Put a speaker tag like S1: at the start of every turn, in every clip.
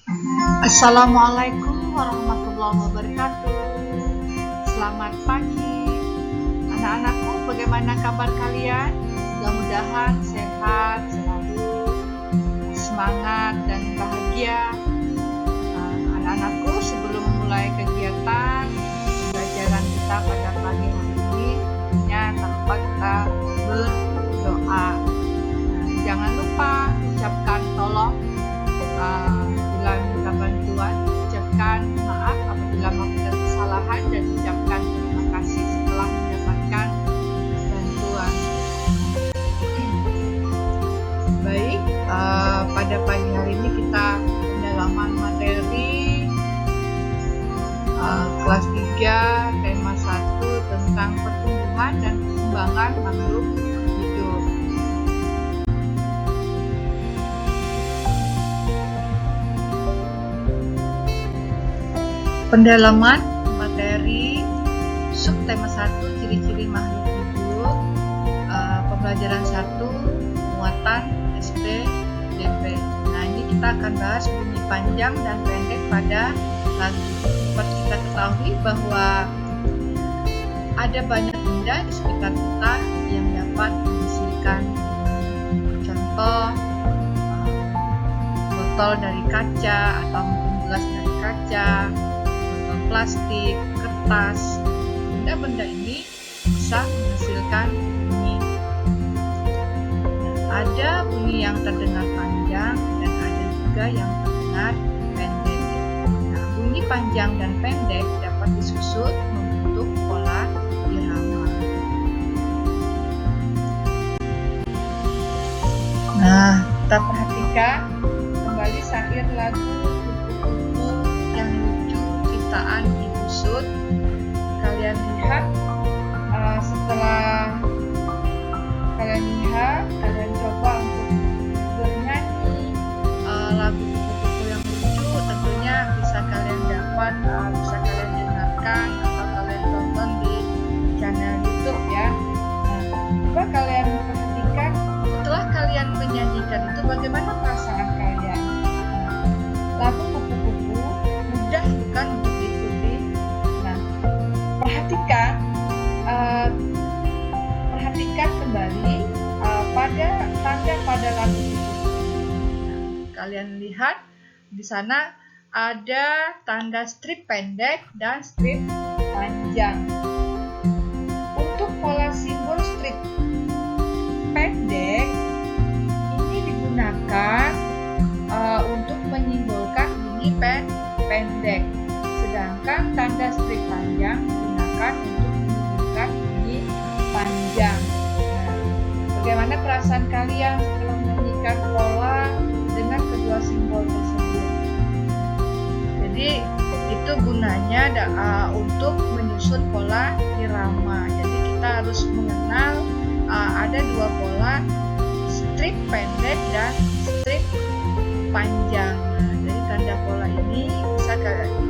S1: Assalamualaikum warahmatullahi wabarakatuh. Selamat pagi anak-anakku, bagaimana kabar kalian? Mudah-mudahan sehat, selalu semangat dan bahagia. Anak-anakku, sebelum mulai kegiatan pembelajaran kita pada pagi hari ini, tentunya tak lupa kita berdoa. Jangan lupa ucapkan tolong bila minta bantuan, ucapkan maaf apabila melakukan kesalahan, dan ucapkan terima kasih setelah mendapatkan bantuan. Baik, pada pagi hari ini kita pendalaman materi kelas 3 tema 1 tentang pertumbuhan dan perkembangan makhluk hidup. Pendalaman materi subtema 1 ciri-ciri makhluk hidup, pembelajaran 1 muatan SPDP. Nah, ini kita akan bahas bunyi panjang dan pendek pada lagu. Seperti kita ketahui bahwa ada banyak benda di sekitar kita yang dapat menghasilkan contoh botol dari kaca atau mungkin gelas dari kaca, plastik, kertas. Benda-benda ini bisa menghasilkan bunyi. Ada bunyi yang terdengar panjang dan ada juga yang terdengar pendek. Nah, bunyi panjang dan pendek dapat disusun membentuk pola irama. Nah, kita perhatikan kembali syair lagu Kupu-kupu yang lucu ciptaan Ibu Sud. Kalian lihat, setelah kalian coba untuk bernyanyi lagu Kupu-kupu yang lucu, tentunya bisa kalian dapat, bisa kalian dengarkan atau kalian tonton di channel YouTube ya. Nah, coba kalian perhatikan setelah kalian menyanyikan itu bagaimana perasaan kalian. Lagu Kupu-kupu mudah bukan untuk diikuti. Nah, perhatikan kembali pada tanda pada lagu itu. Nah, kalian lihat di sana ada tanda strip pendek dan strip panjang. Untuk pola simbol strip pendek ini digunakan untuk menyimbolkan bunyi pendek, sedangkan tanda strip panjang digunakan untuk menunjukkan bunyi panjang. Nah, bagaimana perasaan kalian setelah menyanyikan pola dengan kedua simbol tersebut? Jadi itu gunanya untuk menyusun pola irama. Jadi kita harus mengenal ada dua pola, strip pendek dan strip panjang. Nah, dari tanda pola ini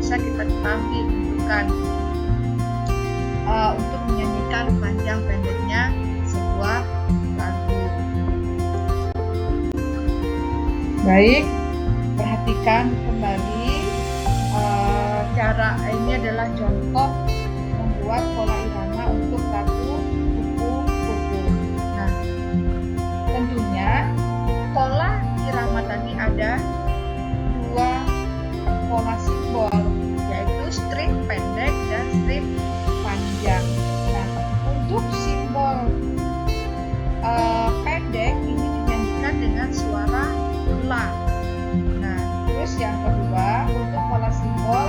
S1: bisa kita ketahui menentukan untuk menyanyikan panjang pendeknya sebuah lagu. Baik, perhatikan kembali cara ini adalah contoh membuat pola irama untuk lagu Kupu-kupu. Nah, tentunya pola irama tadi ada dua pola simbol, yaitu strip pendek dan strip panjang. Nah, untuk simbol pendek ini dinyanyikan dengan suara la. Nah, terus yang kedua untuk pola simbol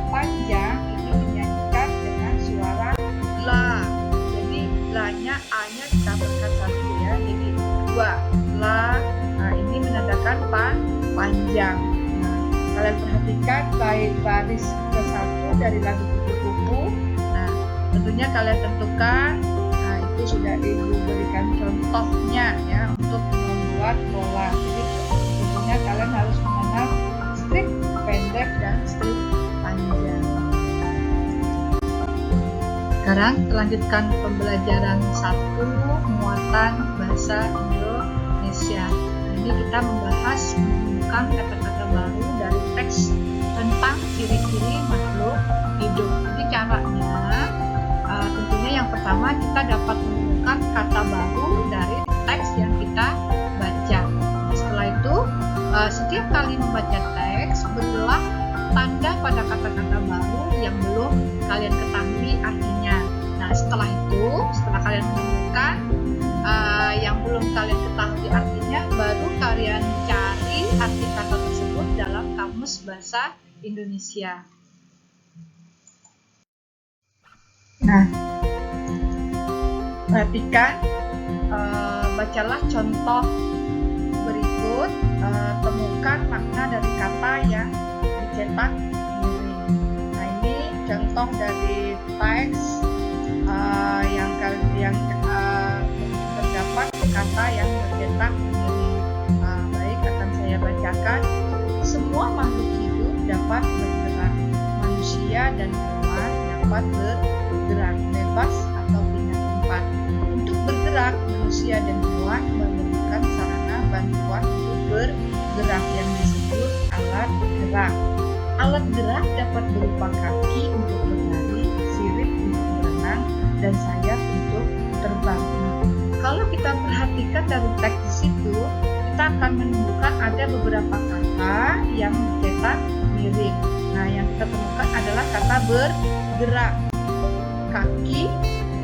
S1: panjang ini dinyanyikan dengan suara la. Jadi la-nya, a-nya ditambahkan satu ya, jadi dua la. Nah, ini menandakan panjang. Nah, kalian perhatikan baik baris ke-1 dari lagu Kupu-kupu. Nah, tentunya kalian tentukan. Nah, itu sudah diberikan contohnya ya untuk membuat pola. Jadi tentunya kalian harus mengenal strip pendek dan strip panjang. Sekarang kita lanjutkan pembelajaran 1 muatan bahasa Indonesia. Nah, ini kita membahas menemukan tentang kata-kata baru dari teks tentang ciri-ciri makhluk hidup. Jadi caranya tentunya yang pertama kita dapat menemukan kata baru dari teks yang kita baca. Setelah itu setiap kali membaca teks, berilah tanda pada kata-kata baru yang belum kalian ketahui artinya. Nah, setelah kalian menemukan yang belum kalian ketahui artinya, baru kalian cari arti kata tersebut dalam Kamus Bahasa Indonesia. Nah, perhatikan, bacalah contoh berikut, temukan makna dari kata yang dicetak miring. Nah, ini contoh dari teks yang terdapat kata yang tercetak miring. Baik, akan saya bacakan. Semua makhluk hidup dapat bergerak. Manusia dan hewan dapat bergerak bebas atau pindah tempat. Untuk bergerak, manusia dan hewan memerlukan sarana bantuan untuk bergerak yang disebut alat gerak. Alat gerak dapat berupa kaki untuk berlari, sirip untuk berenang, dan sayap untuk terbang. Kalau kita perhatikan dari teks di situ, kita akan menemukan ada beberapa kata yang dicetak miring. Nah, yang kita temukan adalah kata bergerak, kaki,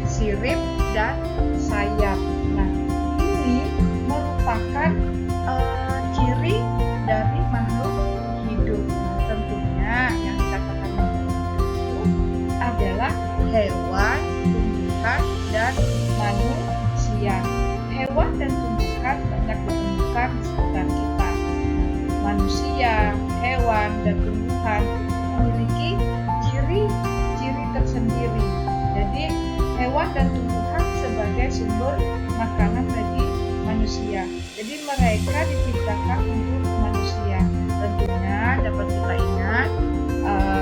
S1: sirip, dan sayap. Nah, ini merupakan ciri dari makhluk hidup. Nah, tentunya yang dikatakan makhluk itu adalah hewan, tumbuhan, dan manusia. Hewan dan tumbuhan banyak ditemukan di sekitar kita. Manusia, hewan, dan tumbuhan memiliki ciri-ciri tersendiri. Jadi, hewan dan tumbuhan sebagai sumber makanan bagi manusia. Jadi, mereka diciptakan untuk manusia. Tentunya dapat kita ingat,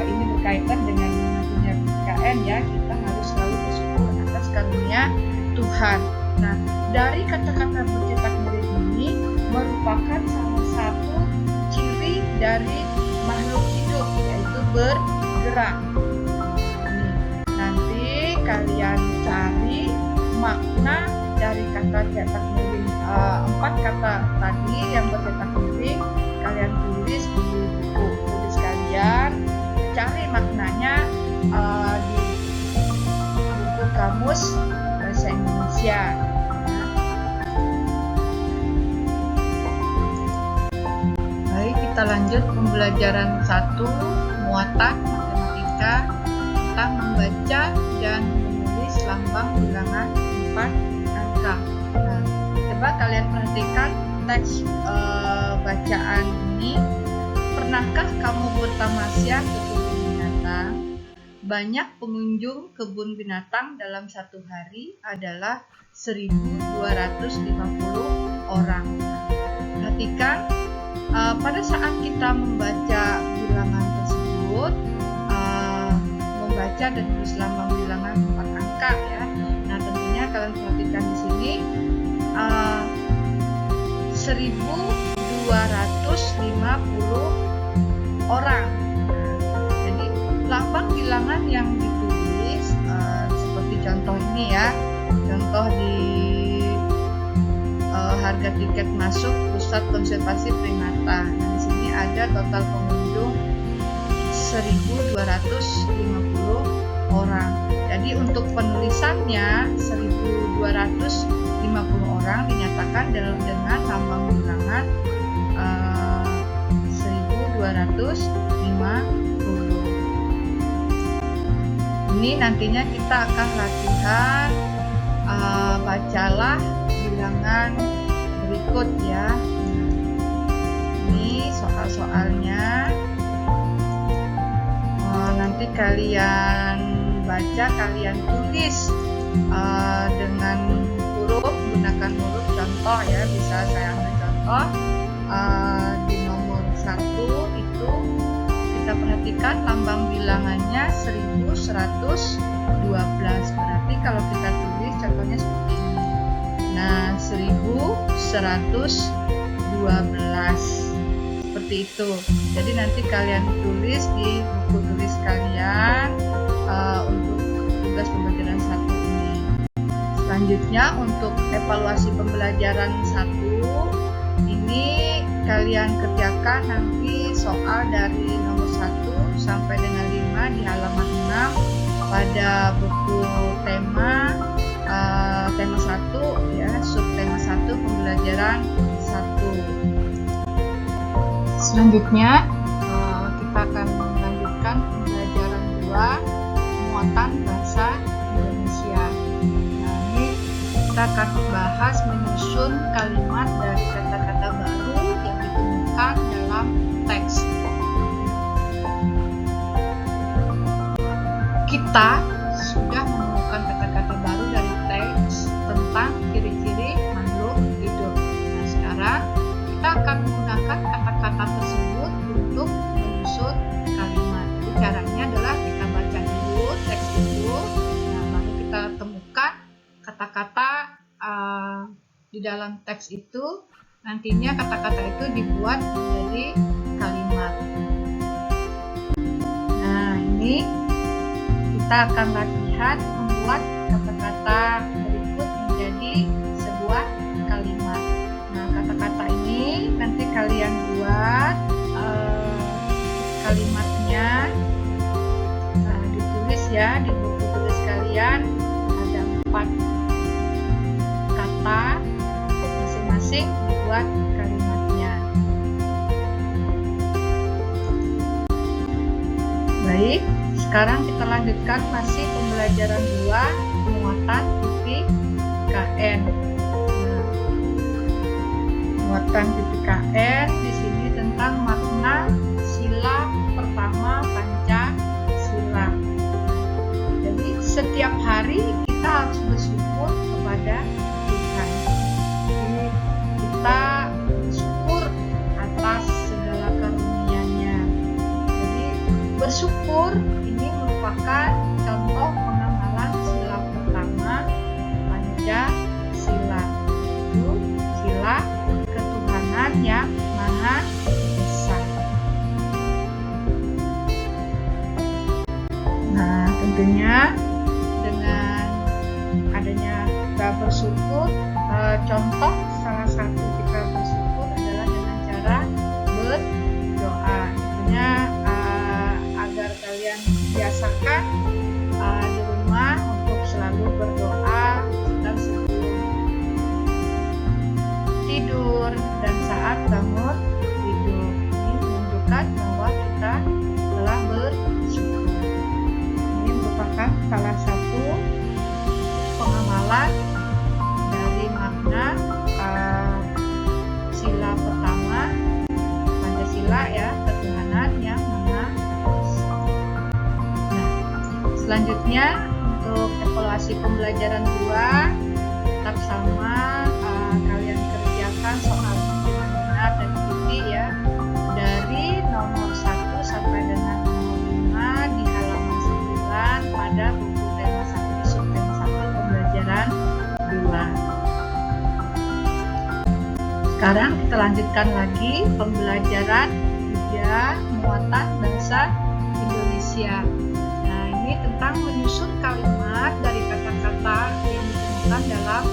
S1: ini berkaitan dengan nantinya PKN ya, kita harus selalu bersyukur atas karunia Tuhan. Nah, dari kata-kata bercetak miring ini merupakan salah satu ciri dari makhluk hidup, yaitu bergerak. Nanti kalian cari makna dari kata cetak miring, 4 kata tadi yang bercetak miring, kalian tulis di buku tulis kalian, cari maknanya di buku Kamus Bahasa Indonesia. Baik, kita lanjut pembelajaran 1 muatan matematika tentang membaca dan menulis lambang bilangan 4 angka. Nah, coba kalian perhatikan teks bacaan ini. Pernahkah kamu bertamasya ke kebun binatang? Banyak pengunjung kebun binatang dalam satu hari adalah 1.250 orang. Perhatikan, pada saat kita membaca bilangan tersebut, membaca dan menulis lambang bilangan 4 angka ya. Nah, tentunya kalian perhatikan di sini 1.250 orang. Jadi lambang bilangan yang ditulis seperti contoh ini ya, contoh di harga tiket masuk Pusat Konservasi Primata. Nah, di sini ada total pengunjung 1.250 orang. Jadi untuk penulisannya 1.250 orang dinyatakan dengan lambang bilangan 1.250. Ini nantinya kita akan latihan, bacalah bilangan berikut ya. Ini soal-soalnya. Nanti kalian baca, kalian tulis dengan huruf, gunakan huruf contoh ya. Bisa saya ambil contoh di nomor 1 itu kita perhatikan lambang bilangannya 1112. Berarti kalau kita tulis contohnya seperti ini. Nah, 1112 seperti seperti itu. Jadi nanti kalian tulis di buku tulis kalian untuk tugas pembelajaran 1 ini. Selanjutnya untuk evaluasi pembelajaran 1 ini kalian kerjakan nanti soal dari nomor 1 sampai dengan 5 di halaman 6 pada buku tema 1 ya, subtema 1 pembelajaran 1. Selanjutnya kita akan melanjutkan pembelajaran 2 muatan bahasa Indonesia. Nah, ini kita akan membahas menyusun kalimat dari kata-kata baru yang ditemukan dalam teks. Kita sudah menemukan kata-kata baru dari teks tentang ciri-ciri makhluk hidup. Nah, sekarang kita akan menggunakan kata-kata tersebut untuk menyusun kalimat. Jadi caranya adalah kita baca dulu teks itu, nah baru kita temukan kata-kata di dalam teks itu. Nantinya kata-kata itu dibuat menjadi kalimat. Nah, ini kita akan latihan membuat kata-kata berikut menjadi sebuah kalimat. Nah, kata-kata ini nanti kalian buat kalimatnya, ditulis ya di buku tulis kalian. Ada 4 kata, masing-masing dibuat kalimatnya. Baik, sekarang kita lanjutkan masih pembelajaran 2 muatan titik KN. Nah, muatan titik KN di sini tentang makna sila pertama Pancasila. Jadi setiap hari kita harus bersyukur kepada Tuhan. Jadi kita bersyukur atas segala karunia-Nya. Jadi bersyukur ini merupakan contoh pengamalan sila pertama Pancasila, yaitu sila ketuhanan yang Maha Esa. Nah, tentunya dengan adanya kita bersyukur, contoh salah satu kita bersyukur adalah dengan cara berdoa. Tentunya agar kalian biasakan di rumah untuk selalu berdoa dan sebelum tidur dan saat bangun tidur. Ini menunjukkan bahwa kita telah bersyukur. Ini merupakan salah satu pengamalan dari makna sila pertama Pancasila ya, ketuhanan yang Maha Esa. Nah, selanjutnya untuk evaluasi pembelajaran 2 tetap sama, kalian kerjakan soal dengan benar dan teliti ya, dari nomor 1 sampai dengan nomor 5 di halaman 9 pada buku tema 1 subtema 1 pembelajaran 2. Sekarang kita lanjutkan lagi pembelajaran 3 muatan bahasa Indonesia. Nah, ini tentang menyusun kalimat dari kata-kata yang ditemukan dalam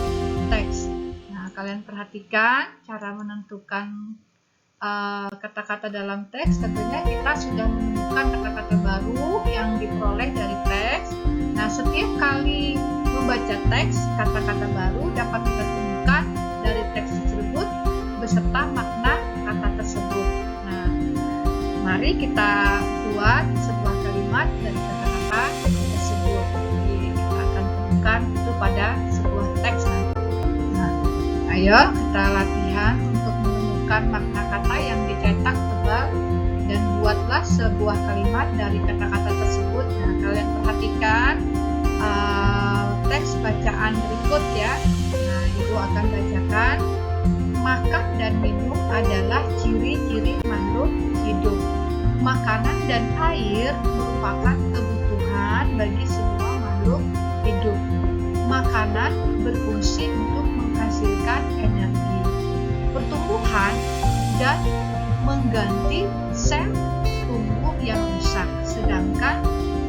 S1: teks. Nah, kalian perhatikan cara menentukan kata-kata dalam teks. Tentunya kita sudah menemukan kata-kata baru yang diperoleh dari teks. Nah, setiap kali membaca teks, kata-kata baru dapat kita temukan dari teks tersebut beserta makna kata tersebut. Nah, mari kita buat sebuah kalimat dari kata-kata tersebut. Jadi kita akan temukan itu pada sebuah teks nanti. Nah, ayo kita latihan untuk menemukan makna kata yang dicetak tebal dan buatlah sebuah kalimat dari kata-kata tersebut. Nah, kalian perhatikan teks bacaan berikut ya. Nah, ibu akan bacakan. Makan dan minum adalah ciri-ciri makhluk hidup. Makanan dan air merupakan kebutuhan bagi semua makhluk hidup. Makanan berfungsi untuk menghasilkan energi. Pertumbuhan dan mengganti sel tumbuh yang rusak, sedangkan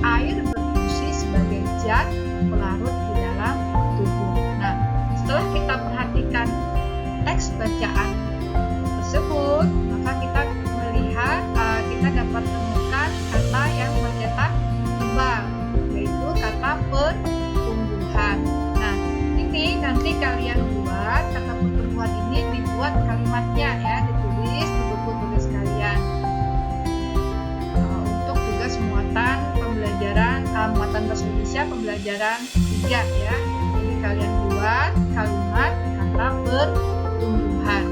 S1: air berfungsi sebagai zat pelarut di dalam tubuh. Nah, setelah kita perhatikan teks bacaan tersebut, maka kita melihat kita dapat menemukan kata yang bercetak tebal, yaitu kata pertumbuhan. Nah, ini nanti kalian buat kata pertumbuhan ini, dibuat kalimatnya ya, ditulis di buku tulis kalian untuk tugas muatan pembelajaran muatan bahasa Indonesia pembelajaran 3 ya. Jadi kalian buat kalimat kata pertumbuhan.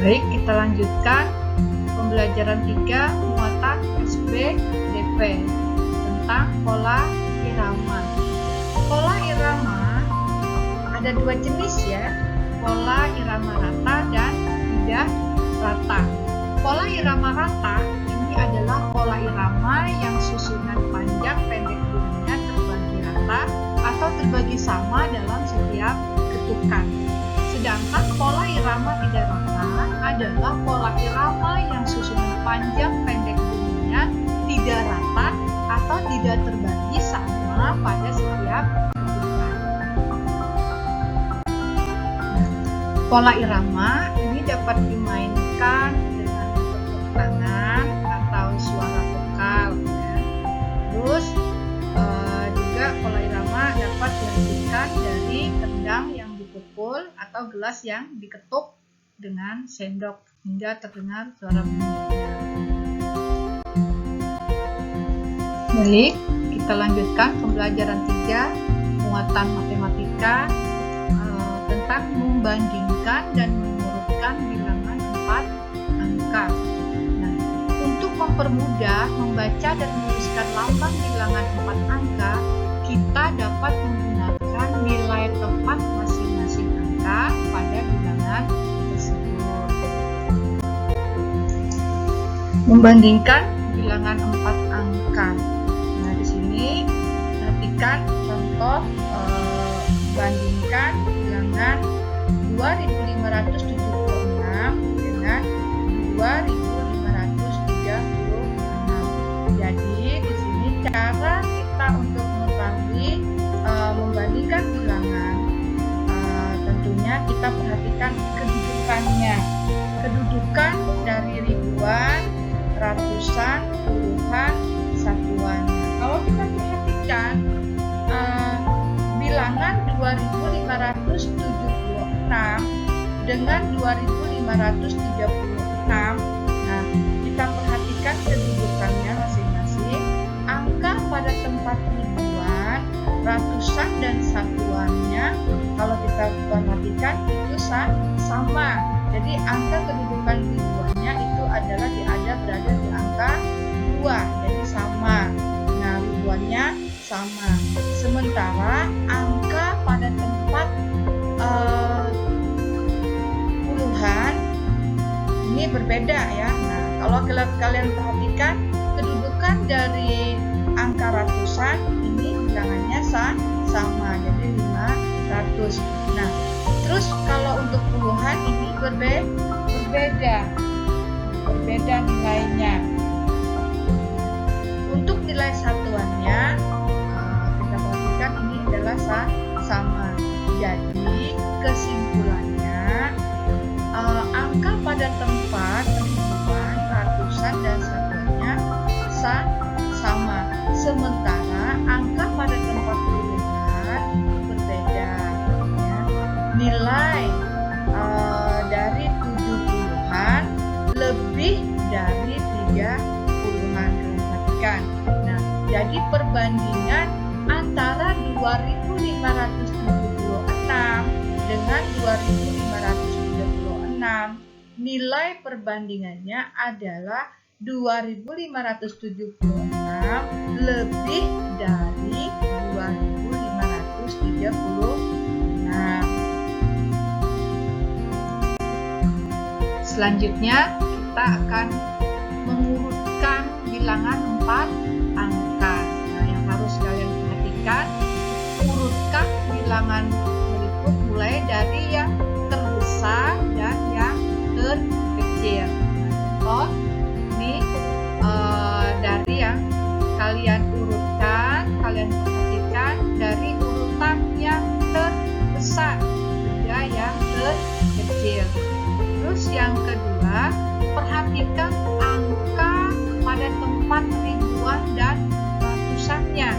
S1: Baik, kita lanjutkan pembelajaran 3 muatan SPDP tentang pola irama. Pola irama ada 2 jenis ya, pola irama rata dan tidak rata. Pola irama rata ini adalah pola irama yang susunan panjang pendek bunyinya terbagi rata atau terbagi sama dalam setiap ketukan. Sedangkan pola irama tidak rata adalah pola irama yang susunan panjang pendek bunyinya tidak rata atau tidak terbagi sama pada setiap ketukan. Pola irama ini dapat dimainkan dengan tepuk tangan atau suara vokal ya. Terus juga pola irama dapat dihasilkan dari kendang yang dipukul atau gelas yang diketuk dengan sendok hingga terdengar suara bunyinya. Baik, kita lanjutkan pembelajaran 3 muatan matematika tentang membandingkan dan mengurutkan bilangan 4 angka. Nah, untuk mempermudah membaca dan menuliskan lambang bilangan 4 angka, kita dapat menggunakan nilai tepat masing-masing angka pada bilangan tersebut. Membandingkan bilangan 4 angka. Nah, di sini perhatikan contoh bandingkan bilangan 2576 dengan 2536. Jadi di sini cara kita untuk mengetahui membandingkan bilangan, tentunya kita perhatikan kedudukannya. Kedudukan dari ribuan, ratusan, puluhan, satuan. Kalau kita perhatikan bilangan 2576 dengan 2536. Nah, kita perhatikan kedudukannya masing-masing. Angka pada tempat ribuan, ratusan dan satuannya kalau kita perhatikan itu sama. Jadi angka kedudukan ribuannya itu adalah berada di angka 2, jadi sama. Nah, ribuannya sama. Sementara angka pada tempat puluhan ini berbeda ya. Nah, kalau kalian perhatikan kedudukan dari angka ratusan ini bilangannya sama, jadi 500. Nah, terus kalau untuk puluhan ini berbeda nilainya. Untuk nilai satuannya kita perhatikan ini adalah sama. Jadi kesimpulannya angka pada tempat ribuan, ratusan dan satuannya sama. Sementara angka pada tempat puluhan berbeda. Ya. Nilai dari 70-an lebih dari 30-an. Perhatikan. Nah, jadi perbandingan antara 2576 dengan 2536, nilai perbandingannya adalah 2576 lebih dari 2536. Selanjutnya kita akan mengurutkan bilangan 4 angka. Nah, yang harus kalian perhatikan, urutkan bilangan berikut mulai dari yang Terus yang kedua, perhatikan angka pada tempat ribuan dan ratusannya.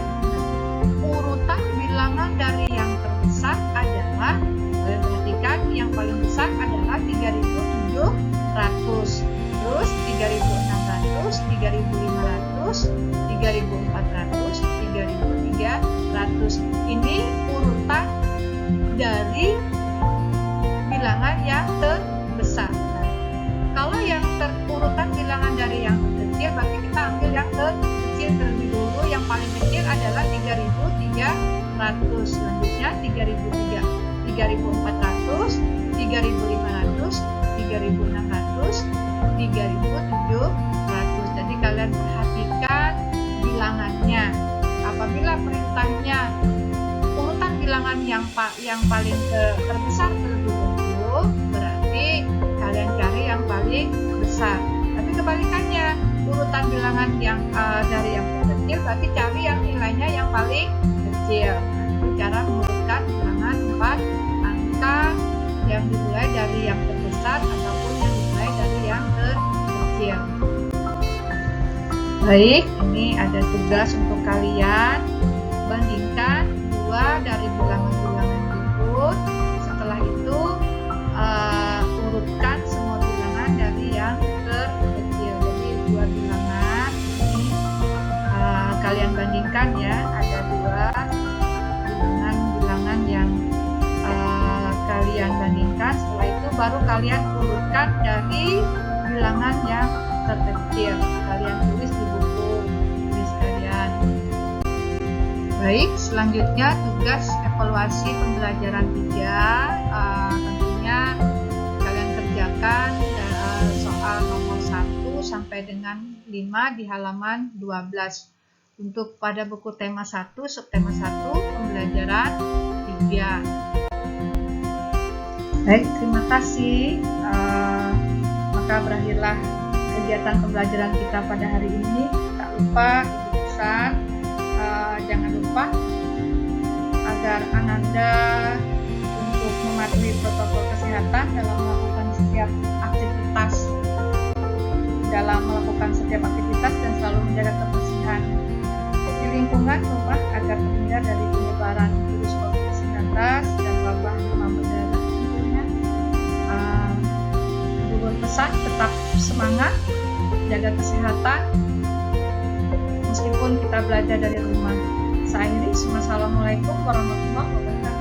S1: Urutan bilangan dari yang terbesar adalah, perhatikan yang paling besar adalah 3.700, terus 3.600, 3.500, 3.400, 3.300. Ini urutan dari bilangan yang terbesar. Kalau yang urutan bilangan dari yang terkecil, berarti kita ambil yang terkecil terlebih dulu. Yang paling kecil adalah 3.300, selanjutnya 3.400, 3.500, 3.600, 3.700. Jadi kalian perhatikan bilangannya. Apabila perintahnya urutan bilangan yang paling terbesar terlebih dahulu, berarti kalian cari yang paling besar. Tapi kebalikannya, urutan bilangan yang dari yang terkecil, berarti cari yang nilainya yang paling kecil. Itu cara mengurutkan bilangan 4 angka yang dimulai dari yang terbesar ataupun yang dimulai dari yang terkecil. Baik, ini ada tugas untuk kalian. Bandingkan dua dari bilangan-bilangan berikut. Setelah itu urutkan semua bilangan dari yang terkecil. Jadi dua bilangan ini kalian bandingkan ya. Ada dua bilangan yang kalian bandingkan. Setelah itu baru kalian urutkan dari bilangan yang terkecil. Kalian tulis di buku tulis kalian. Baik, selanjutnya tugas evaluasi pembelajaran 3. Tentunya kalian kerjakan soal nomor 1 sampai dengan 5 di halaman 12. Untuk pada buku tema 1, subtema 1, pembelajaran 3. Baik, terima kasih. Maka berakhirlah kegiatan pembelajaran kita pada hari ini. Tak lupa ibu pesan, jangan lupa agar Ananda untuk mematuhi protokol kesehatan dalam melakukan setiap aktivitas dan selalu menjaga kebersihan di lingkungan rumah agar terhindar dari penyebaran virus COVID-19 dan wabah demam berdarah. Tentunya Ibu pesan tetap semangat, jaga kesehatan meskipun kita belajar dari rumah. Saya akhiri, Assalamualaikum warahmatullahi wabarakatuh.